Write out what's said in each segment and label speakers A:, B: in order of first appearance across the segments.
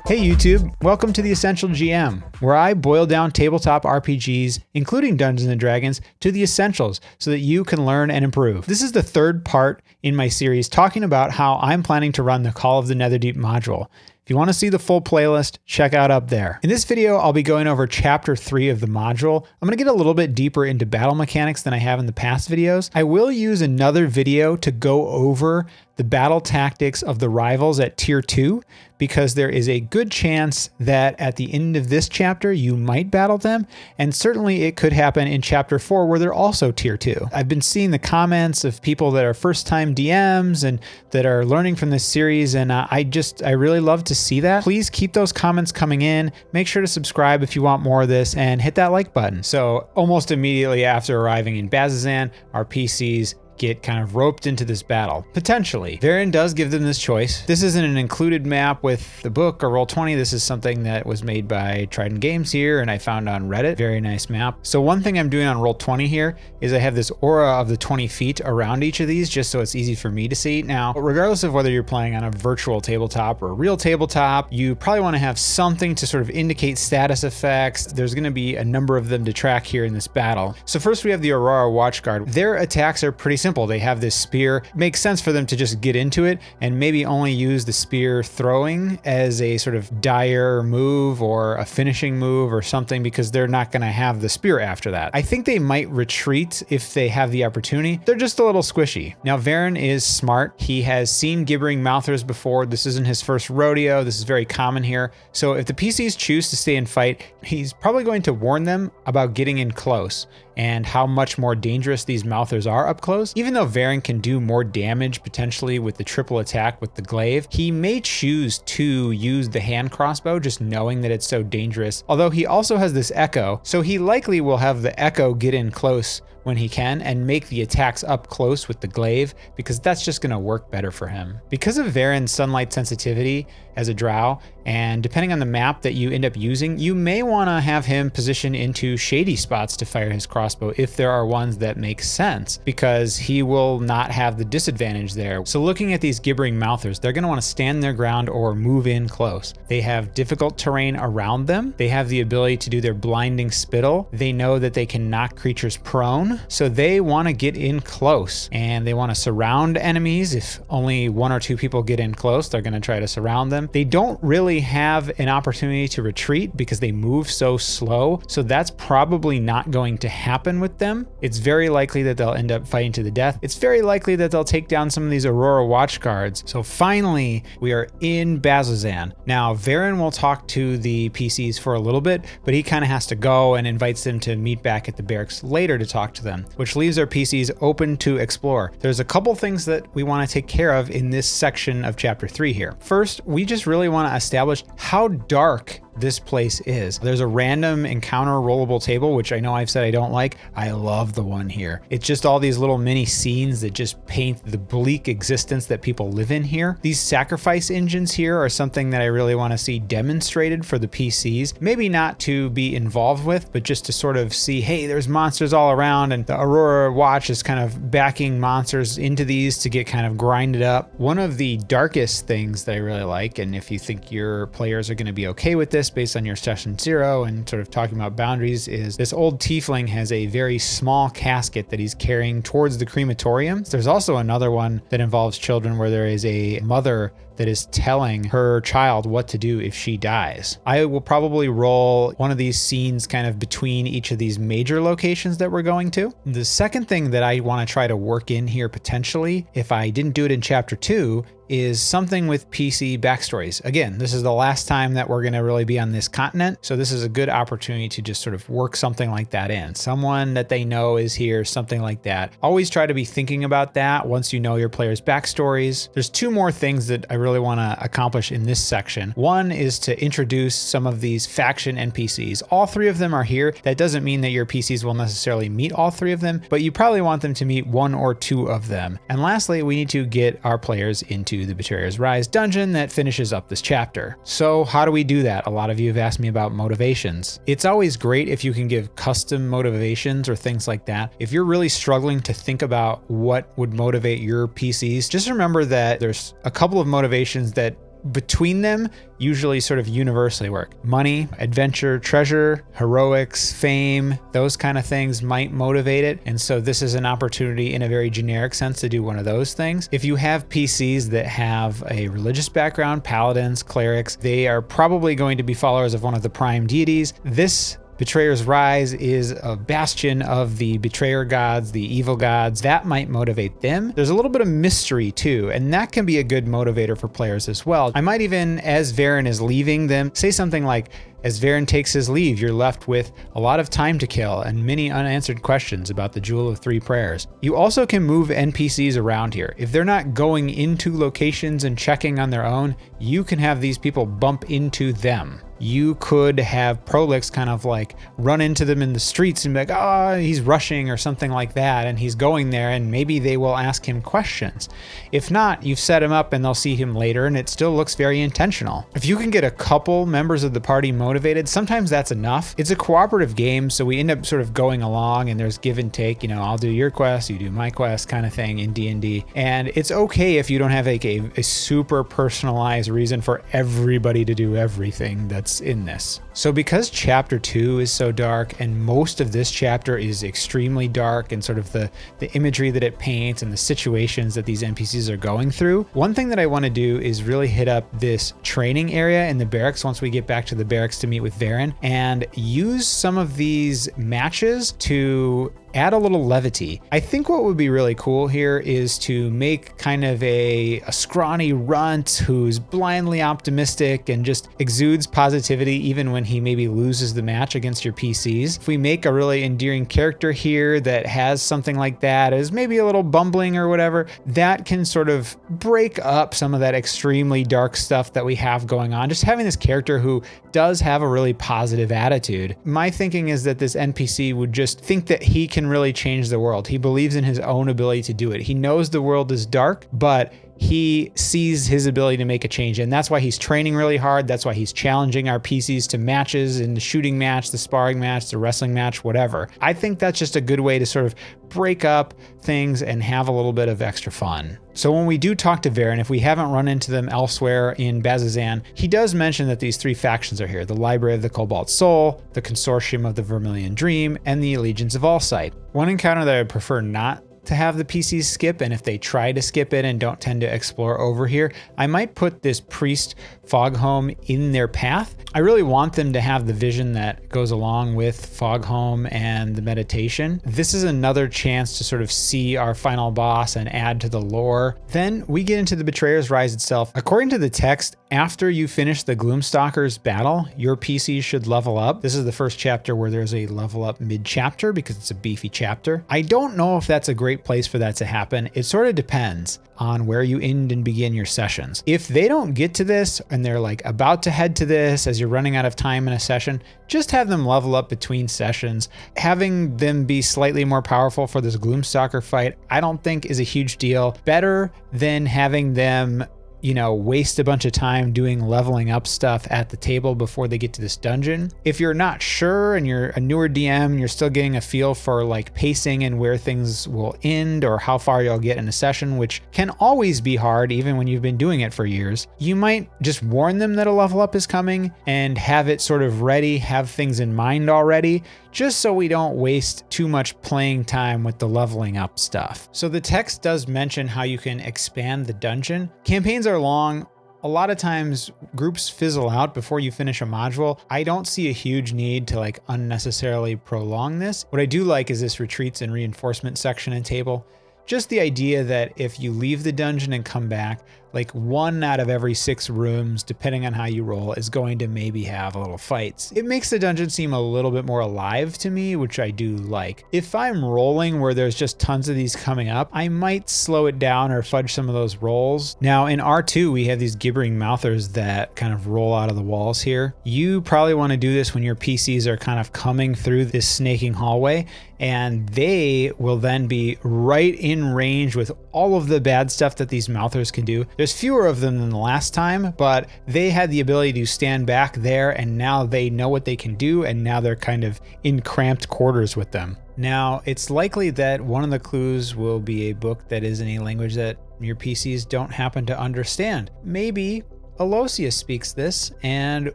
A: Hey YouTube, welcome to the Essential GM, where I boil down tabletop RPGs, including Dungeons & Dragons, to the essentials so that you can learn and improve. This is the third part in my series talking about how I'm planning to run the Call of the Netherdeep module. If you want to see the full playlist, check out up there. In this video, I'll be going over Chapter 3 of the module. I'm going to get a little bit deeper into battle mechanics than I have in the past videos. I will use another video to go over the battle tactics of the rivals at Tier 2, because there is a good chance that at the end of this chapter, you might battle them, and certainly it could happen in Chapter 4 where they're also Tier 2. I've been seeing the comments of people that are first-time DMs and that are learning from this series, and I really love to see that. Please keep those comments coming in. Make sure to subscribe if you want more of this, and hit that like button. So almost immediately after arriving in Bazzoxan, our PCs get kind of roped into this battle. Potentially. Varian does give them this choice. This isn't an included map with the book or Roll20. This is something that was made by Trident Games here and I found on Reddit. Very nice map. So one thing I'm doing on Roll20 here is I have this aura of the 20 feet around each of these just so it's easy for me to see. Now, regardless of whether you're playing on a virtual tabletop or a real tabletop, you probably want to have something to sort of indicate status effects. There's going to be a number of them to track here in this battle. So first we have the Aurora Watchguard. Their attacks are pretty simple. They have this spear. Makes sense for them to just get into it and maybe only use the spear throwing as a sort of dire move or a finishing move or something, because they're not going to have the spear after that. I think they might retreat if they have the opportunity. They're just a little squishy. Now, Varian is smart. He has seen gibbering mouthers before. This isn't his first rodeo. This is very common here. So if the PCs choose to stay and fight, he's probably going to warn them about getting in close and how much more dangerous these mouthers are up close. Even though Varian can do more damage potentially with the triple attack with the glaive, he may choose to use the hand crossbow just knowing that it's so dangerous. Although he also has this echo, so he likely will have the echo get in close when he can and make the attacks up close with the glaive, because that's just going to work better for him. Because of Varian's sunlight sensitivity as a drow, and depending on the map that you end up using, you may want to have him position into shady spots to fire his crossbow if there are ones that make sense, because he will not have the disadvantage there. So looking at these gibbering mouthers, they're going to want to stand their ground or move in close. They have difficult terrain around them. They have the ability to do their blinding spittle. They know that they can knock creatures prone. So they want to get in close and they want to surround enemies. If only one or two people get in close, they're going to try to surround them. They don't really have an opportunity to retreat because they move so slow. So that's probably not going to happen with them. It's very likely that they'll end up fighting to the death. It's very likely that they'll take down some of these Aurora Watchguards. So finally, we are in Bazzoxan. Now, Varian will talk to the PCs for a little bit, but he kind of has to go and invites them to meet back at the barracks later to talk to them, which leaves our PCs open to explore. There's a couple things that we want to take care of in this section of Chapter 3 here. First, we just really want to establish how dark this place is. There's a random encounter rollable table, which I know I've said I don't like. I love the one here. It's just all these little mini scenes that just paint the bleak existence that people live in here. These sacrifice engines here are something that I really want to see demonstrated for the PCs. Maybe not to be involved with, but just to sort of see, hey, there's monsters all around, and the Aurora Watch is kind of backing monsters into these to get kind of grinded up. One of the darkest things that I really like, and if you think your players are going to be okay with this based on your session 0 and sort of talking about boundaries, is this old tiefling has a very small casket that he's carrying towards the crematorium. There's also another one that involves children where there is a mother that is telling her child what to do if she dies. I will probably roll one of these scenes kind of between each of these major locations that we're going to. The second thing that I want to try to work in here potentially, if I didn't do it in Chapter 2, is something with PC backstories. Again, this is the last time that we're going to really be on this continent, so this is a good opportunity to just sort of work something like that in. Someone that they know is here, something like that. Always try to be thinking about that once you know your players' backstories. There's two more things that I really want to accomplish in this section. One is to introduce some of these faction NPCs. All three of them are here. That doesn't mean that your PCs will necessarily meet all three of them, but you probably want them to meet one or two of them. And lastly, we need to get our players into the Betrayer's Rise dungeon that finishes up this chapter. So how do we do that? A lot of you have asked me about motivations. It's always great if you can give custom motivations or things like that. If you're really struggling to think about what would motivate your PCs, just remember that there's a couple of motivations that between them usually sort of universally work. Money, adventure, treasure, heroics, fame, those kind of things might motivate it. And so this is an opportunity in a very generic sense to do one of those things. If you have PCs that have a religious background, paladins, clerics, they are probably going to be followers of one of the prime deities. This Betrayer's Rise is a bastion of the betrayer gods, the evil gods. That might motivate them. There's a little bit of mystery too, and that can be a good motivator for players as well. I might even, as Varen is leaving them, say something like, as Varen takes his leave, you're left with a lot of time to kill and many unanswered questions about the Jewel of Three Prayers. You also can move NPCs around here. If they're not going into locations and checking on their own, you can have these people bump into them. You could have Prolix kind of like run into them in the streets and be like, oh, he's rushing or something like that, and he's going there, and maybe they will ask him questions. If not, you've set him up and they'll see him later, and it still looks very intentional. If you can get a couple members of the party motivated, sometimes that's enough. It's a cooperative game, so we end up sort of going along and there's give and take, I'll do your quest, you do my quest kind of thing in D&D. And it's okay if you don't have like a super personalized reason for everybody to do everything that's in this. So because chapter 2 is so dark, and most of this chapter is extremely dark, and sort of the imagery that it paints and the situations that these NPCs are going through, one thing that I want to do is really hit up this training area in the barracks once we get back to the barracks to meet with Varen, and use some of these matches to add a little levity. I think what would be really cool here is to make kind of a scrawny runt who's blindly optimistic and just exudes positivity even when he maybe loses the match against your PCs. If we make a really endearing character here that has something like that, is maybe a little bumbling or whatever, that can sort of break up some of that extremely dark stuff that we have going on. Just having this character who does have a really positive attitude. My thinking is that this NPC would just think that he can really change the world. He believes in his own ability to do it. He knows the world is dark, but he sees his ability to make a change, and that's why he's training really hard. That's why he's challenging our PCs to matches, in the shooting match, the sparring match, the wrestling match, whatever. I think that's just a good way to sort of break up things and have a little bit of extra fun. So when we do talk to Varen, if we haven't run into them elsewhere in Bazzoxan, he does mention that these three factions are here: the Library of the Cobalt Soul, the Consortium of the Vermilion Dream, and the Allegiance of Allsight. One encounter that I would prefer not to have the PCs skip, and if they try to skip it and don't tend to explore over here, I might put this Priest Fogholm in their path. I really want them to have the vision that goes along with Fogholm and the meditation. This is another chance to sort of see our final boss and add to the lore. Then we get into the Betrayer's Rise itself. According to the text, after you finish the Gloomstalkers battle, your PCs should level up. This is the first chapter where there's a level up mid-chapter because it's a beefy chapter. I don't know if that's a great place for that to happen. It sort of depends on where you end and begin your sessions. If they don't get to this and they're like about to head to this as you're running out of time in a session, just have them level up between sessions. Having them be slightly more powerful for this Gloomstalker fight, I don't think is a huge deal. Better than having them waste a bunch of time doing leveling up stuff at the table before they get to this dungeon. If you're not sure and you're a newer DM and you're still getting a feel for like pacing and where things will end or how far you'll get in a session, which can always be hard even when you've been doing it for years, you might just warn them that a level up is coming and have it sort of ready, have things in mind already, just so we don't waste too much playing time with the leveling up stuff. So the text does mention how you can expand the dungeon. Campaigns are long. A lot of times groups fizzle out before you finish a module. I don't see a huge need to like unnecessarily prolong this. What I do like is this retreats and reinforcement section and table. Just the idea that if you leave the dungeon and come back, like 1 out of every 6 rooms, depending on how you roll, is going to maybe have a little fights. It makes the dungeon seem a little bit more alive to me, which I do like. If I'm rolling where there's just tons of these coming up, I might slow it down or fudge some of those rolls. Now in R2, we have these gibbering mouthers that kind of roll out of the walls here. You probably want to do this when your PCs are kind of coming through this snaking hallway, and they will then be right in range with all of the bad stuff that these mouthers can do. There's fewer of them than the last time, but they had the ability to stand back there, and now they know what they can do, and now they're kind of in cramped quarters with them. Now, it's likely that one of the clues will be a book that is in a language that your PCs don't happen to understand. Maybe Alosia speaks this and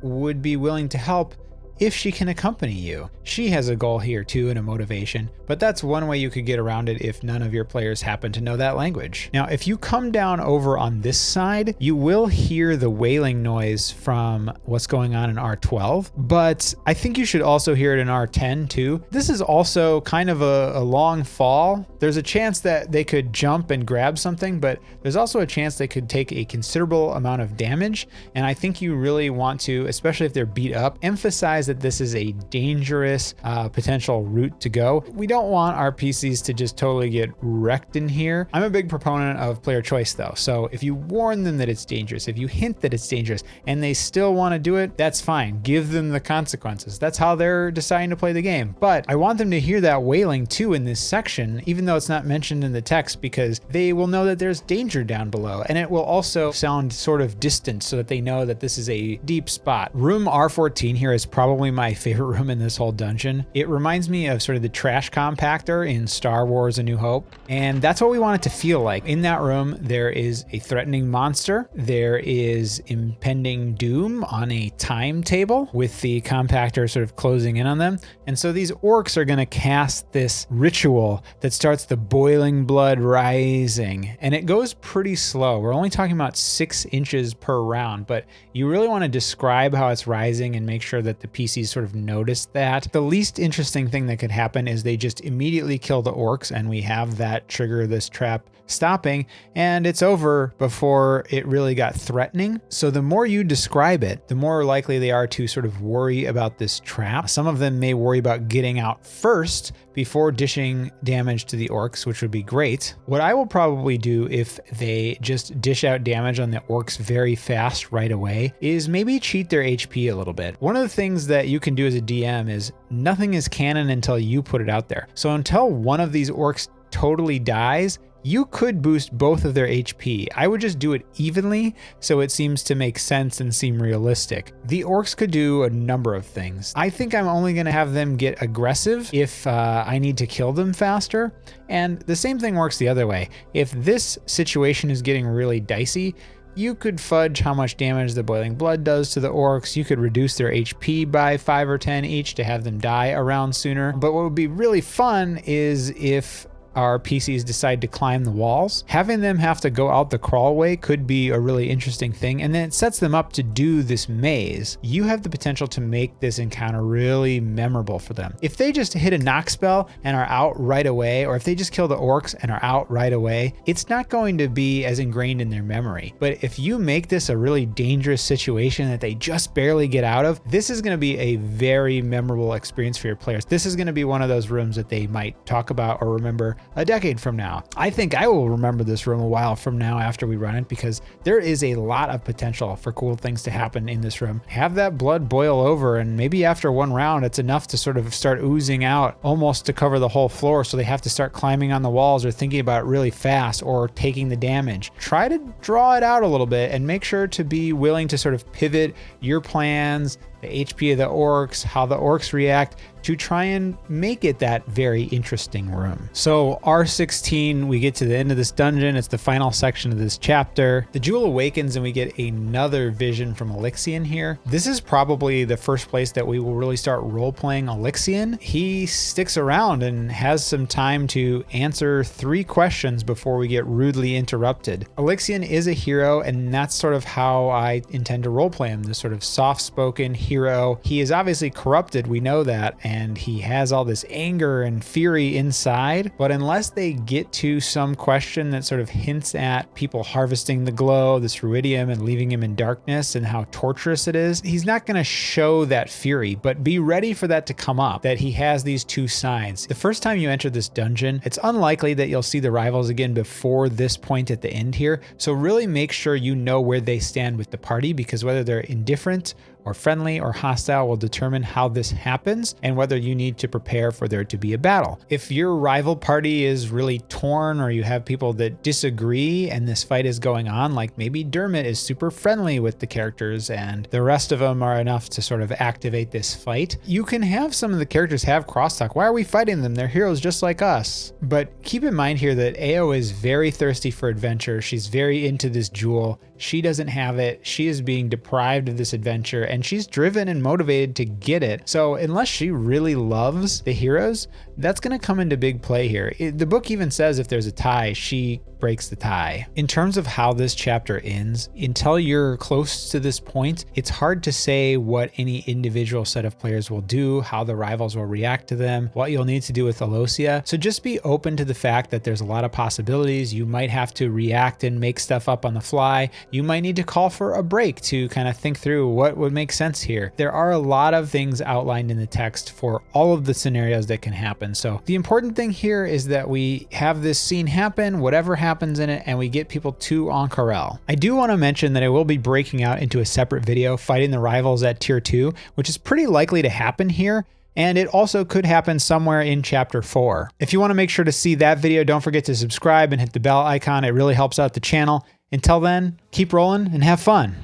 A: would be willing to help if she can accompany you. She has a goal here too and a motivation, but that's one way you could get around it if none of your players happen to know that language. Now, if you come down over on this side, you will hear the wailing noise from what's going on in R12, but I think you should also hear it in R10 too. This is also kind of a long fall. There's a chance that they could jump and grab something, but there's also a chance they could take a considerable amount of damage. And I think you really want to, especially if they're beat up, emphasize that this is a dangerous potential route to go. We don't want our PCs to just totally get wrecked in here. I'm a big proponent of player choice though. So if you warn them that it's dangerous, if you hint that it's dangerous and they still want to do it, that's fine. Give them the consequences. That's how they're deciding to play the game. But I want them to hear that wailing too in this section, even though it's not mentioned in the text, because they will know that there's danger down below. And it will also sound sort of distant so that they know that this is a deep spot. Room R14 here is probably my favorite room in this whole dungeon. It reminds me of sort of the trash compactor in Star Wars A New Hope. And that's what we want it to feel like. In that room, there is a threatening monster. There is impending doom on a timetable with the compactor sort of closing in on them. And so these orcs are going to cast this ritual that starts the boiling blood rising. And it goes pretty slow. We're only talking about 6 inches per round, but you really want to describe how it's rising and make sure that the PCs sort of notice that. The least interesting thing that could happen is they just immediately kill the orcs and we have that trigger this trap stopping, and it's over before it really got threatening. So the more you describe it, the more likely they are to sort of worry about this trap. Some of them may worry about getting out first before dishing damage to the orcs, which would be great. What I will probably do if they just dish out damage on the orcs very fast right away is maybe cheat their HP a little bit. One of the things that you can do as a DM is nothing is canon until you put it out there. So until one of these orcs totally dies, you could boost both of their HP. I would just do it evenly so it seems to make sense and seem realistic. The orcs could do a number of things. I think I'm only going to have them get aggressive if I need to kill them faster. And the same thing works the other way. If this situation is getting really dicey, you could fudge how much damage the boiling blood does to the orcs. You could reduce their HP by 5 or 10 each to have them die a round sooner. But what would be really fun is if our PCs decide to climb the walls. Having them have to go out the crawlway could be a really interesting thing, and then it sets them up to do this maze. You have the potential to make this encounter really memorable for them. If they just hit a knock spell and are out right away, or if they just kill the orcs and are out right away, it's not going to be as ingrained in their memory. But if you make this a really dangerous situation that they just barely get out of, this is going to be a very memorable experience for your players. This is going to be one of those rooms that they might talk about or remember a decade from now. I think I will remember this room a while from now after we run it, because there is a lot of potential for cool things to happen in this room. Have that blood boil over, and maybe after one round, it's enough to sort of start oozing out almost to cover the whole floor. So they have to start climbing on the walls or thinking about it really fast or taking the damage. Try to draw it out a little bit and make sure to be willing to sort of pivot your plans, the HP of the orcs, how the orcs react, to try and make it that very interesting room. So R16, we get to the end of this dungeon. It's the final section of this chapter. The jewel awakens and we get another vision from Elixion here. This is probably the first place that we will really start role-playing Elixion. He sticks around and has some time to answer 3 questions before we get rudely interrupted. Elixion is a hero, and that's sort of how I intend to role-play him, this sort of soft-spoken hero. He is obviously corrupted, we know that, and he has all this anger and fury inside, but unless they get to some question that sort of hints at people harvesting the glow, this ruidium, and leaving him in darkness and how torturous it is, he's not going to show that fury. But be ready for that to come up, that he has these 2 sides. The first time you enter this dungeon, it's unlikely that you'll see the rivals again before this point at the end here, so really make sure you know where they stand with the party, because whether they're indifferent or friendly or hostile will determine how this happens and whether you need to prepare for there to be a battle. If your rival party is really torn, or you have people that disagree and this fight is going on, like maybe Dermot is super friendly with the characters and the rest of them are enough to sort of activate this fight, you can have some of the characters have crosstalk. Why are we fighting them? They're heroes just like us. But keep in mind here that Ao is very thirsty for adventure. She's very into this jewel. She doesn't have it. She is being deprived of this adventure, and she's driven and motivated to get it. So unless she really loves the heroes, that's going to come into big play here. The book even says if there's a tie, she breaks the tie. In terms of how this chapter ends, until you're close to this point, it's hard to say what any individual set of players will do, how the rivals will react to them, what you'll need to do with Alosia. So just be open to the fact that there's a lot of possibilities. You might have to react and make stuff up on the fly. You might need to call for a break to kind of think through what would make sense here. There are a lot of things outlined in the text for all of the scenarios that can happen. So the important thing here is that we have this scene happen, whatever happens in it, and we get people to Ank'Harel. I do want to mention that I will be breaking out into a separate video fighting the rivals at tier 2, which is pretty likely to happen here. And it also could happen somewhere in chapter 4. If you want to make sure to see that video, don't forget to subscribe and hit the bell icon. It really helps out the channel. Until then, keep rolling and have fun.